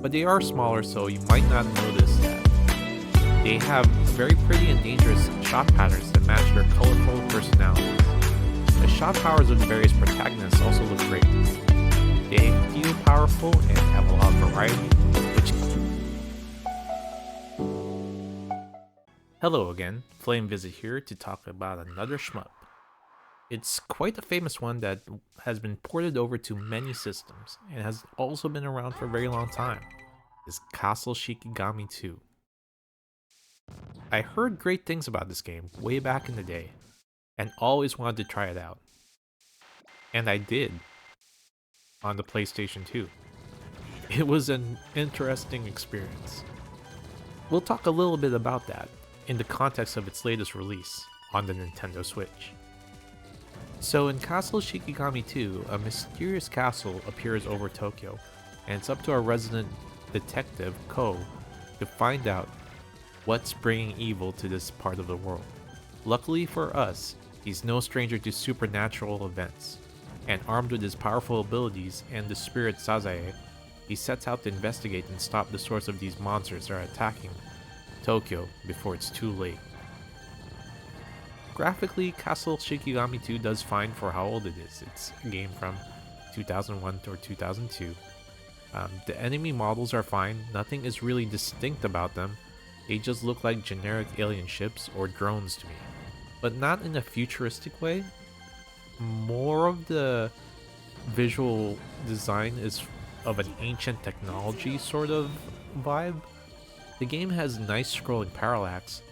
but they are smaller, so you might not notice that. They have very pretty and dangerous shot patterns that match their colorful personalities. The shot powers of the various protagonists also look great. They feel powerful and have a lot of variety, which... Hello again, Flame Visit here to talk about another shmup. It's quite a famous one that has been ported over to many systems and has also been around for a very long time. It's Castle Shikigami 2. I heard great things about this game way back in the day, and always wanted to try it out. And I did, on the PlayStation 2. It was an interesting experience. We'll talk a little bit about that in the context of its latest release on the Nintendo Switch. So in Castle Shikigami 2, a mysterious castle appears over Tokyo, and it's up to our resident detective, Ko, to find out what's bringing evil to this part of the world. Luckily for us, he's no stranger to supernatural events, and armed with his powerful abilities and the spirit Sazae, he sets out to investigate and stop the source of these monsters that are attacking Tokyo before it's too late. Graphically, Castle Shikigami 2 does fine for how old it is. It's a game from 2001 or 2002. The enemy models are fine, nothing is really distinct about them. They just look like generic alien ships or drones to me. But not in a futuristic way. More of the visual design is of an ancient technology sort of vibe. The game has nice scrolling parallax,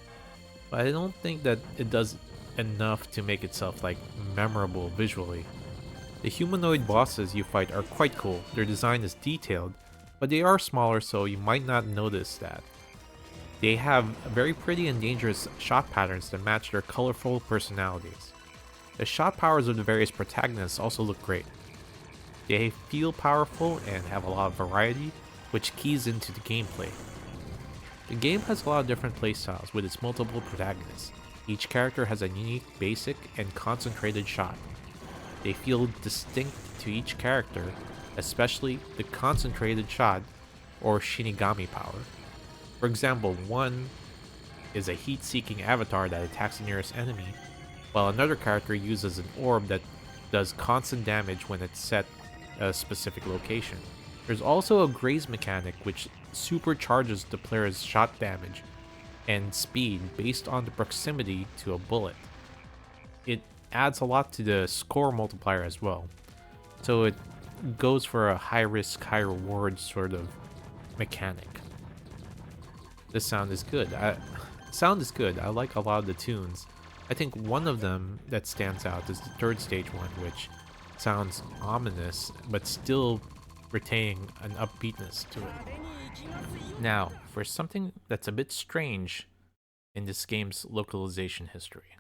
but I don't think that it does enough to make itself like memorable visually. The humanoid bosses you fight are quite cool, their design is detailed, but they are smaller, so you might not notice that. They have very pretty and dangerous shot patterns that match their colorful personalities. The shot powers of the various protagonists also look great. They feel powerful and have a lot of variety, which keys into the gameplay. The game has a lot of different playstyles with its multiple protagonists. Each character has a unique, basic, and concentrated shot. They feel distinct to each character, especially the concentrated shot or Shikigami power. For example, one is a heat-seeking avatar that attacks the nearest enemy, while another character uses an orb that does constant damage when it's set at a specific location. There's also a graze mechanic which supercharges the player's shot damage and speed based on the proximity to a bullet. It adds a lot to the score multiplier as well, so it goes for a high risk, high reward sort of mechanic. This sound is good. I like a lot of the tunes. I think one of them that stands out is the third stage one, which sounds ominous but still retaining an upbeatness to it. Now, for something that's a bit strange in this game's localization history.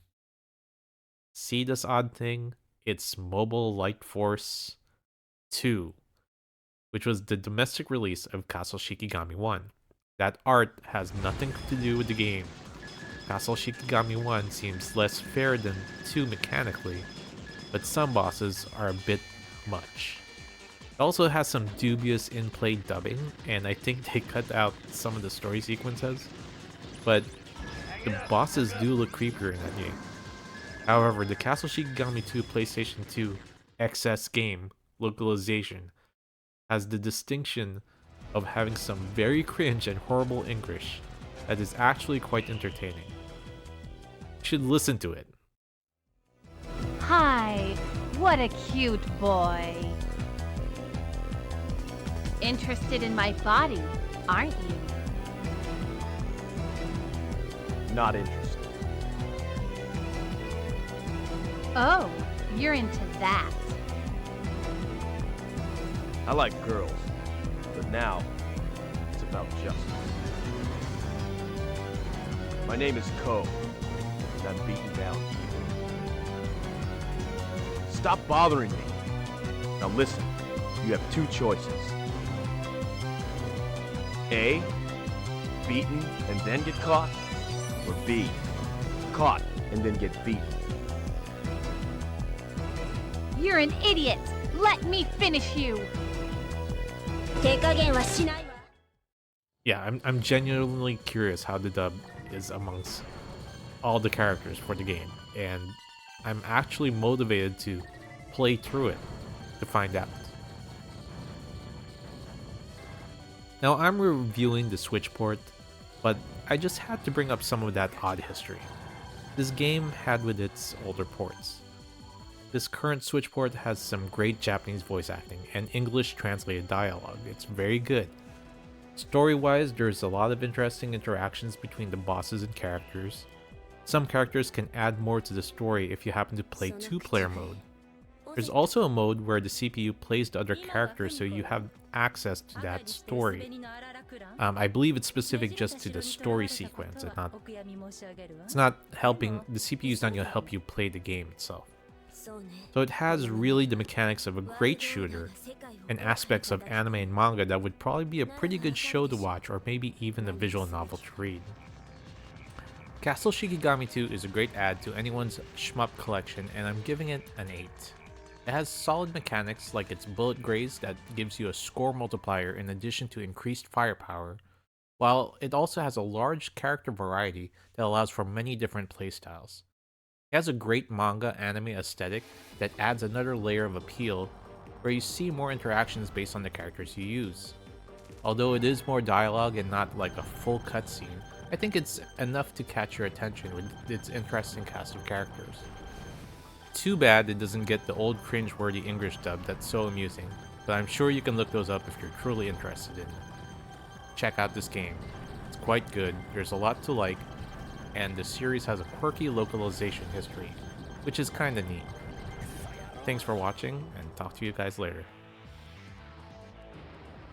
See this odd thing? It's Mobile Light Force 2, which was the domestic release of Castle Shikigami 1. That art has nothing to do with the game. Castle Shikigami 1 seems less fair than 2 mechanically, but some bosses are a bit much. It also has some dubious in-play dubbing, and I think they cut out some of the story sequences, but the bosses do look creepier in that game. However, the Castle Shikigami 2 PlayStation 2 XS game localization has the distinction of having some very cringe and horrible English that is actually quite entertaining. You should listen to it. Hi, what a cute boy. Interested in my body, aren't you? Not interested. Oh, you're into that. I like girls, but now it's about justice. My name is Ko, and I'm beating down evil. Stop bothering me. Now listen, you have two choices. A, beaten and then get caught, or B, caught and then get beaten. You're an idiot! Let me finish you! 手加減はしないわ。Yeah, I'm genuinely curious how the dub is amongst all the characters for the game, and I'm actually motivated to play through it to find out. Now, I'm reviewing the Switch port, but I just had to bring up some of that odd history this game had with its older ports. This current Switch port has some great Japanese voice acting and English translated dialogue. It's very good. Story-wise, there's a lot of interesting interactions between the bosses and characters. Some characters can add more to the story if you happen to play two-player mode. There's also a mode where the CPU plays the other characters so you have access to that story. I believe it's specific just to the story sequence and not it's not helping the CPU is not going to help you play the game itself. So it has really the mechanics of a great shooter and aspects of anime and manga that would probably be a pretty good show to watch or maybe even a visual novel to read. Castle Shikigami 2 is a great add to anyone's shmup collection and I'm giving it an 8. It has solid mechanics like its bullet graze that gives you a score multiplier in addition to increased firepower, while it also has a large character variety that allows for many different playstyles. It has a great manga anime aesthetic that adds another layer of appeal where you see more interactions based on the characters you use. Although it is more dialogue and not like a full cutscene, I think it's enough to catch your attention with its interesting cast of characters. Too bad it doesn't get the old cringe-worthy English dub that's so amusing, but I'm sure you can look those up if you're truly interested in it. Check out this game. It's quite good, there's a lot to like, and the series has a quirky localization history, which is kinda neat. Thanks for watching, and talk to you guys later.